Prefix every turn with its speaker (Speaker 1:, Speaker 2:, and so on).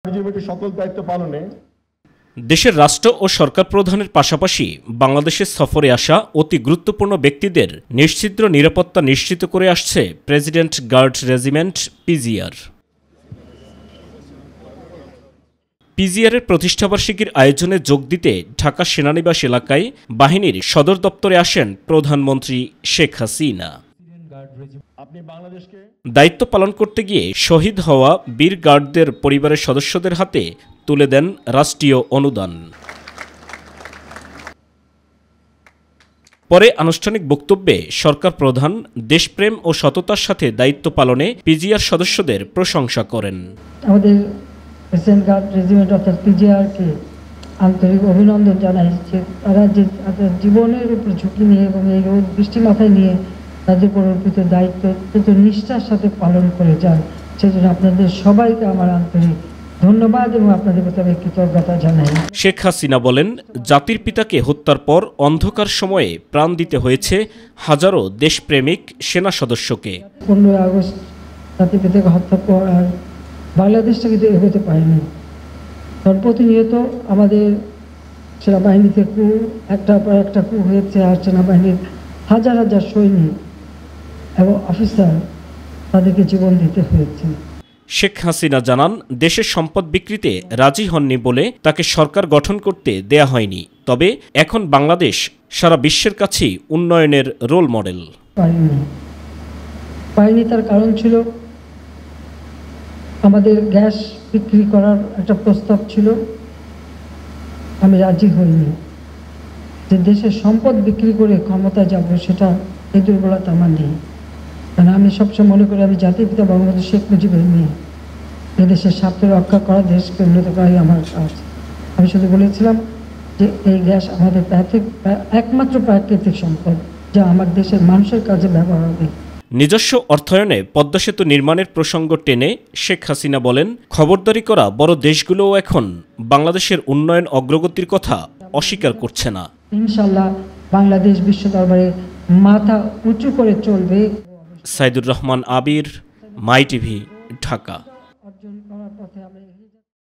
Speaker 1: সকল দায়িত্ব পালনে
Speaker 2: দেশের রাষ্ট্র ও সরকার প্রধানের পাশাপাশি বাংলাদেশের সফরে আসা অতি গুরুত্বপূর্ণ ব্যক্তিদের নিশ্চিদ্র নিরাপত্তা নিশ্চিত করে আসছে প্রেসিডেন্ট গার্ড রেজিমেন্ট পিজিআর। পিজিআরের প্রতিষ্ঠাবার্ষিকীর আয়োজনে যোগ দিতে ঢাকা সেনানিবাস এলাকায় বাহিনীর সদর দপ্তরে আসেন প্রধানমন্ত্রী শেখ হাসিনা। দায়িত্ব পালন করতে গিয়ে শহীদ হওয়া বীর গার্ডদের পরিবারের সদস্যদের হাতে তুলে দেন রাষ্ট্রীয় অনুদান। পরে আনুষ্ঠানিক বক্তব্যে সরকার প্রধান দেশপ্রেম ও সততার সাথে দায়িত্ব পালনে পিজিআর সদস্যদের প্রশংসা করেন।
Speaker 3: আমাদের প্রেসিডেন্ট গার্ড রেজিমেন্ট অর্থাৎ পিজিআরকে আন্তরিক অভিনন্দন জানাই যে তারা যে তাদের জীবনের উপর ঝুঁকি নিয়ে এবং এই দৃষ্টি মাথায় নিয়ে তাদের উপর অর্পিত দায়িত্ব অত্যন্ত নিষ্ঠার সাথে পালন করে যান। সেজন্য আপনাদের সবাইকে আমার আন্তরিক ধন্যবাদ এবং আপনাদের প্রতি আমি কৃতজ্ঞতা জানাই।
Speaker 2: শেখ হাসিনা বলেন, জাতির পিতাকে হত্যার পর অন্ধকার সময়ে প্রাণ দিতে হয়েছে হাজারো দেশপ্রেমিক সেনা সদস্যকে।
Speaker 3: 15 আগস্ট জাতির পিতাকে হত্যার পর আর বাংলাদেশটা কিন্তু এগোতে পারেনি। প্রতিনিয়ত আমাদের সেনাবাহিনীতে কূ একটার পর একটা কূ হয়েছে, আর সেনাবাহিনীর হাজার হাজার সৈনিক এবং অফিসার তাদেরকে জীবন দিতে হয়েছে।
Speaker 2: শেখ হাসিনা জানান, দেশের সম্পদ বিক্রিতে রাজি হননি বলে তাকে সরকার গঠন করতে দেয়া হয়নি। তবে এখন বাংলাদেশ সারা বিশ্বের কাছেই উন্নয়নের রোল মডেল।
Speaker 3: পারিনি তার কারণ ছিল আমাদের গ্যাস বিক্রি করার একটা প্রস্তাব ছিল, আমি রাজি হইনি। যে দেশের সম্পদ বিক্রি করে ক্ষমতা যাব সেটা এই দুর্বলতা আমার নেই। কারণ আমি সবসময় মনে করি আমি জাতির পিতা বঙ্গবন্ধু শেখ মুজিবের মেয়ে। এদেশের স্বার্থ রক্ষা করা, দেশকে উন্নত করাই আমার কাজ। আমি শুধু বলেছিলাম যে এই গ্যাস আমাদের একমাত্র প্রাকৃতিক সম্পদ যা আমার দেশের মানুষের কাজে ব্যবহার হবে।
Speaker 2: নিজস্ব অর্থায়নে পদ্মা সেতু নির্মাণের প্রসঙ্গ টেনে শেখ হাসিনা বলেন, খবরদারি করা বড় দেশগুলোও এখন বাংলাদেশের উন্নয়ন অগ্রগতির কথা অস্বীকার করছে না।
Speaker 3: ইনশাআল্লাহ বাংলাদেশ বিশ্ব দরবারে মাথা উঁচু করে চলবে।
Speaker 2: সাইদুর রহমান আবির, মাই টিভি, ঢাকা।